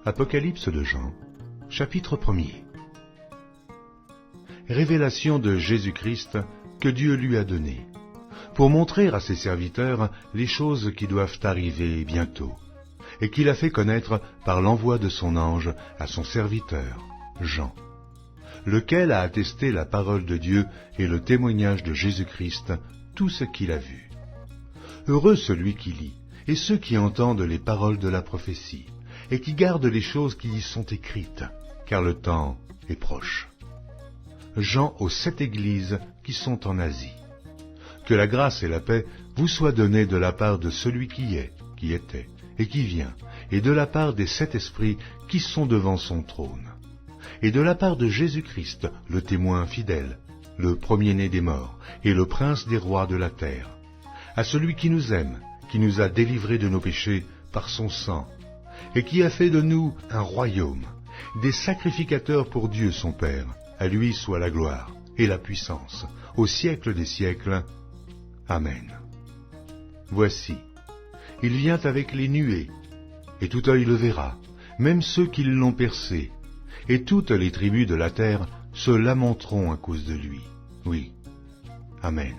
Apocalypse de Jean, chapitre 1er. Révélation de Jésus-Christ que Dieu lui a donnée, pour montrer à ses serviteurs les choses qui doivent arriver bientôt, et qu'il a fait connaître par l'envoi de son ange à son serviteur, Jean, lequel a attesté la parole de Dieu et le témoignage de Jésus-Christ, tout ce qu'il a vu. Heureux celui qui lit, et ceux qui entendent les paroles de la prophétie, et qui gardent les choses qui y sont écrites, car le temps est proche. Jean aux 7 églises qui sont en Asie. Que la grâce et la paix vous soient données de la part de celui qui est, qui était, et qui vient, et de la part des 7 esprits qui sont devant son trône, et de la part de Jésus-Christ, le témoin fidèle, le premier-né des morts, et le prince des rois de la terre, à celui qui nous aime, qui nous a délivrés de nos péchés par son sang, et qui a fait de nous un royaume, des sacrificateurs pour Dieu son Père. À lui soit la gloire et la puissance, au siècle des siècles. Amen. Voici, il vient avec les nuées, et tout œil le verra, même ceux qui l'ont percé, et toutes les tribus de la terre se lamenteront à cause de lui. Oui. Amen.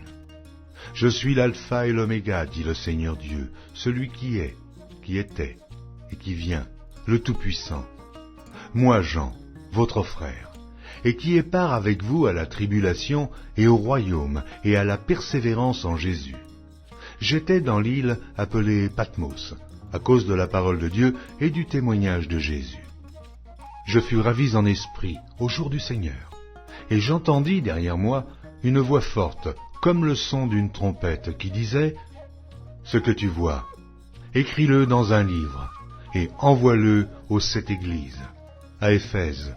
Je suis l'alpha et l'oméga, dit le Seigneur Dieu, celui qui est, qui était, et qui vient, le Tout-Puissant. Moi, Jean, votre frère, et qui ai part avec vous à la tribulation et au royaume et à la persévérance en Jésus. J'étais dans l'île appelée Patmos, à cause de la parole de Dieu et du témoignage de Jésus. Je fus ravi en esprit au jour du Seigneur, et j'entendis derrière moi une voix forte, comme le son d'une trompette, qui disait « Ce que tu vois, écris-le dans un livre, et envoie-le aux 7 églises, à Éphèse,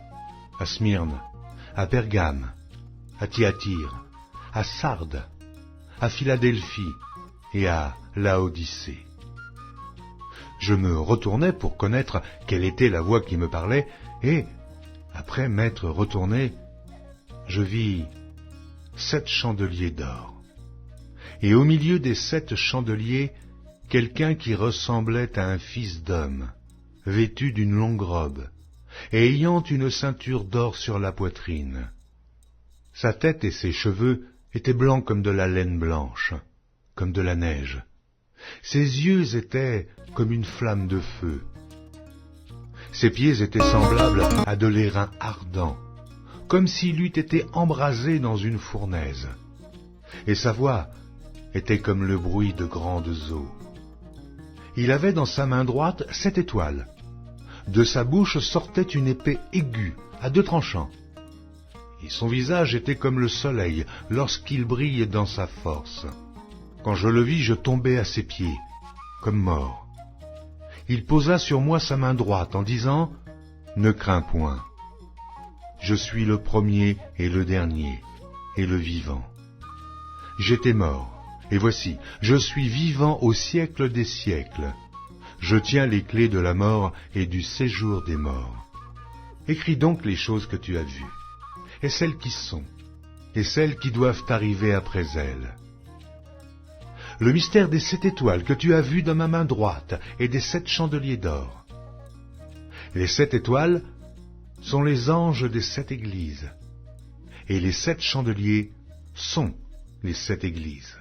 à Smyrne, à Pergame, à Thyatire, à Sardes, à Philadelphie et à Laodicée. » Je me retournai pour connaître quelle était la voix qui me parlait, et, après m'être retourné, je vis 7 chandeliers d'or. Et au milieu des 7 chandeliers, quelqu'un qui ressemblait à un fils d'homme, vêtu d'une longue robe, et ayant une ceinture d'or sur la poitrine. Sa tête et ses cheveux étaient blancs comme de la laine blanche, comme de la neige. Ses yeux étaient comme une flamme de feu. Ses pieds étaient semblables à de l'airain ardent, comme s'il eût été embrasé dans une fournaise. Et sa voix était comme le bruit de grandes eaux. Il avait dans sa main droite 7 étoiles. De sa bouche sortait une épée aiguë, à 2 tranchants. Et son visage était comme le soleil lorsqu'il brille dans sa force. Quand je le vis, je tombai à ses pieds, comme mort. Il posa sur moi sa main droite en disant « Ne crains point. Je suis le premier et le dernier, et le vivant. J'étais mort, et voici, je suis vivant au siècle des siècles. Je tiens les clés de la mort et du séjour des morts. Écris donc les choses que tu as vues, et celles qui sont, et celles qui doivent arriver après elles. Le mystère des 7 étoiles que tu as vues dans ma main droite et des 7 chandeliers d'or. Les 7 étoiles sont les anges des 7 églises, et les 7 chandeliers sont les 7 églises.